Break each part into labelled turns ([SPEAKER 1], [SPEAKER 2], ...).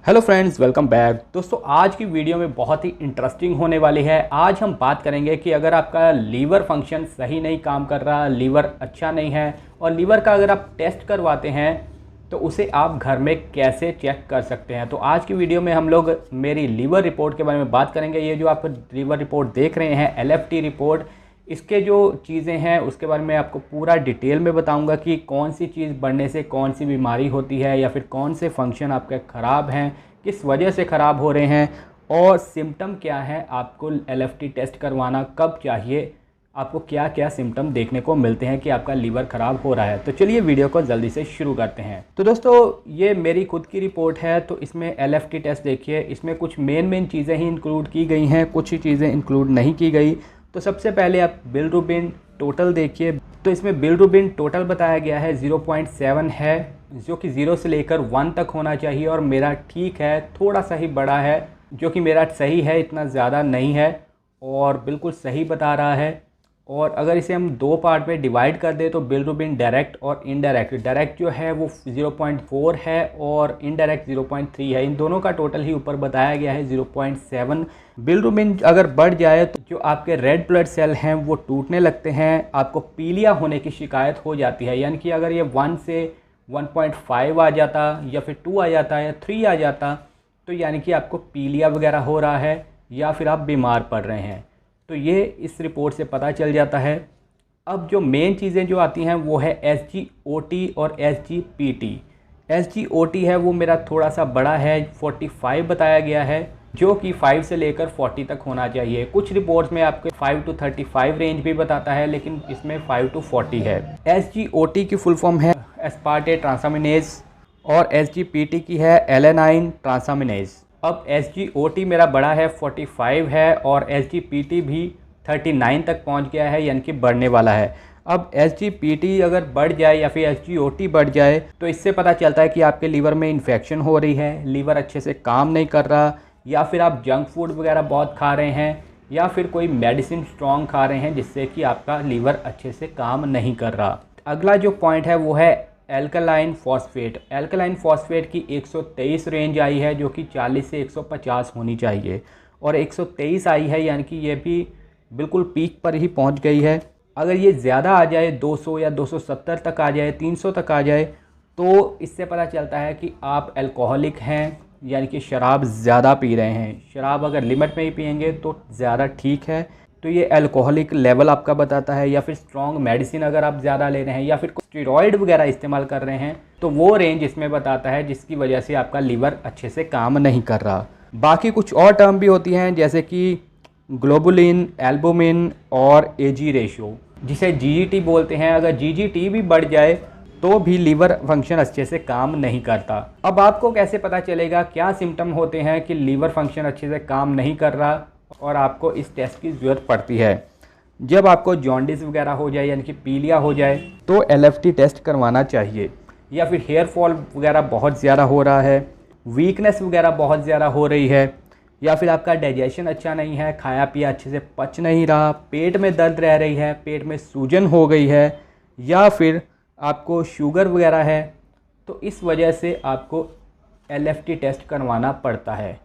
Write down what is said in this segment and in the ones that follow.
[SPEAKER 1] Hello friends, welcome back. दोस्तों, आज की वीडियो में बहुत ही इंटरेस्टिंग होने वाली है। आज हम बात करेंगे कि अगर आपका लीवर फंक्शन सही नहीं काम कर रहा, लीवर अच्छा नहीं है और लीवर का अगर आप टेस्ट करवाते हैं तो उसे आप घर में कैसे चेक कर सकते हैं। तो आज की वीडियो में हम लोग मेरी लीवर रिपोर्ट के बारे में बात करेंगे। ये जो आप लीवर रिपोर्ट देख रहे हैं, LFT रिपोर्ट, इसके जो चीज़ें हैं उसके बारे में आपको पूरा डिटेल में बताऊंगा कि कौन सी चीज़ बढ़ने से कौन सी बीमारी होती है या फिर कौन से फंक्शन आपके ख़राब हैं, किस वजह से ख़राब हो रहे हैं और सिम्टम क्या है, आपको LFT टेस्ट करवाना कब चाहिए, आपको क्या क्या सिम्टम देखने को मिलते हैं कि आपका लीवर ख़राब हो रहा है। तो चलिए वीडियो को जल्दी से शुरू करते हैं। तो दोस्तों, ये मेरी खुद की रिपोर्ट है। तो इसमें LFT टेस्ट देखिए, इसमें कुछ मेन चीज़ें ही इंक्लूड की गई हैं, कुछ ही चीज़ें इंक्लूड नहीं की गई। तो सबसे पहले आप बिलिरुबिन टोटल देखिए। तो इसमें बिलिरुबिन टोटल बताया गया है 0.7 है, जो कि 0 से लेकर 1 तक होना चाहिए और मेरा ठीक है, थोड़ा सा ही बड़ा है, जो कि मेरा सही है, इतना ज़्यादा नहीं है और बिल्कुल सही बता रहा है। और अगर इसे हम दो पार्ट में डिवाइड कर दें तो बिलिरुबिन डायरेक्ट और इनडायरेक्ट, डायरेक्ट जो है वो 0.4 है और इनडायरेक्ट 0.3 है। इन दोनों का टोटल ही ऊपर बताया गया है 0.7। बिलिरुबिन अगर बढ़ जाए तो जो आपके रेड ब्लड सेल हैं वो टूटने लगते हैं, आपको पीलिया होने की शिकायत हो जाती है। यानी कि अगर ये 1 से 1.5 आ जाता या फिर 2 आ जाता या 3 आ जाता तो यानी कि आपको पीलिया वगैरह हो रहा है या फिर आप बीमार पड़ रहे हैं। तो ये इस रिपोर्ट से पता चल जाता है। अब जो मेन चीज़ें जो आती हैं वो है SGOT और SGPT। SGOT है वो मेरा थोड़ा सा बड़ा है, 45 बताया गया है, जो कि 5 से लेकर 40 तक होना चाहिए। कुछ रिपोर्ट्स में आपके 5 to 35 रेंज भी बताता है, लेकिन इसमें 5 to 40 है। SGOT की फुल फॉर्म है एस्पार्टे ट्रांसामिनेज और SGPT की है एलेनाइन ट्रांसामिनेज। अब SGOT मेरा बड़ा है, 45 है और SGPT भी 39 तक पहुंच गया है, यानी कि बढ़ने वाला है। अब SGPT अगर बढ़ जाए या फिर SGOT बढ़ जाए तो इससे पता चलता है कि आपके लीवर में इन्फेक्शन हो रही है, लीवर अच्छे से काम नहीं कर रहा, या फिर आप जंक फूड वगैरह बहुत खा रहे हैं या फिर कोई मेडिसिन स्ट्रॉन्ग खा रहे हैं जिससे कि आपका लीवर अच्छे से काम नहीं कर रहा। अगला जो पॉइंट है वो है एल्कलाइन फॉस्फेट। एल्कलाइन फॉस्फेट की 123 रेंज आई है, जो कि 40 से 150 होनी चाहिए और 123 आई है, यानी कि ये भी बिल्कुल पीक पर ही पहुंच गई है। अगर ये ज़्यादा आ जाए, 200 या 270 तक आ जाए, 300 तक आ जाए, तो इससे पता चलता है कि आप अल्कोहलिक हैं, यानी कि शराब ज़्यादा पी रहे हैं। शराब अगर लिमिट में ही पिएंगे तो ज़्यादा ठीक है। तो ये अल्कोहलिक लेवल आपका बताता है। या फिर स्ट्रॉन्ग मेडिसिन अगर आप ज़्यादा ले रहे हैं या फिर स्टेरॉइड वगैरह इस्तेमाल कर रहे हैं तो वो रेंज इसमें बताता है, जिसकी वजह से आपका लीवर अच्छे से काम नहीं कर रहा। बाकी कुछ और टर्म भी होती हैं, जैसे कि ग्लोबुलिन, एल्बुमिन और AG रेशियो, जिसे GGT बोलते हैं। अगर GGT भी बढ़ जाए तो भी लीवर फंक्शन अच्छे से काम नहीं करता। अब आपको कैसे पता चलेगा क्या सिम्टम होते हैं कि लीवर फंक्शन अच्छे से काम नहीं कर रहा और आपको इस टेस्ट की ज़रूरत पड़ती है? जब आपको जॉन्डिस वगैरह हो जाए, यानी कि पीलिया हो जाए, तो LFT टेस्ट करवाना चाहिए। या फिर हेयर फॉल वगैरह बहुत ज़्यादा हो रहा है, वीकनेस वगैरह बहुत ज़्यादा हो रही है, या फिर आपका डाइजेशन अच्छा नहीं है, खाया पिया अच्छे से पच नहीं रहा, पेट में दर्द रह रही है, पेट में सूजन हो गई है, या फिर आपको शुगर वगैरह है, तो इस वजह से आपको LFT टेस्ट करवाना पड़ता है।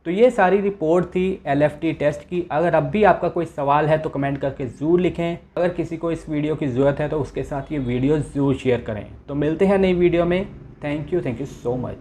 [SPEAKER 1] तो ये सारी रिपोर्ट थी LFT टेस्ट की। अगर अब भी आपका कोई सवाल है तो कमेंट करके ज़रूर लिखें। अगर किसी को इस वीडियो की ज़रूरत है तो उसके साथ ये वीडियो ज़रूर शेयर करें। तो मिलते हैं नई वीडियो में। Thank you so much.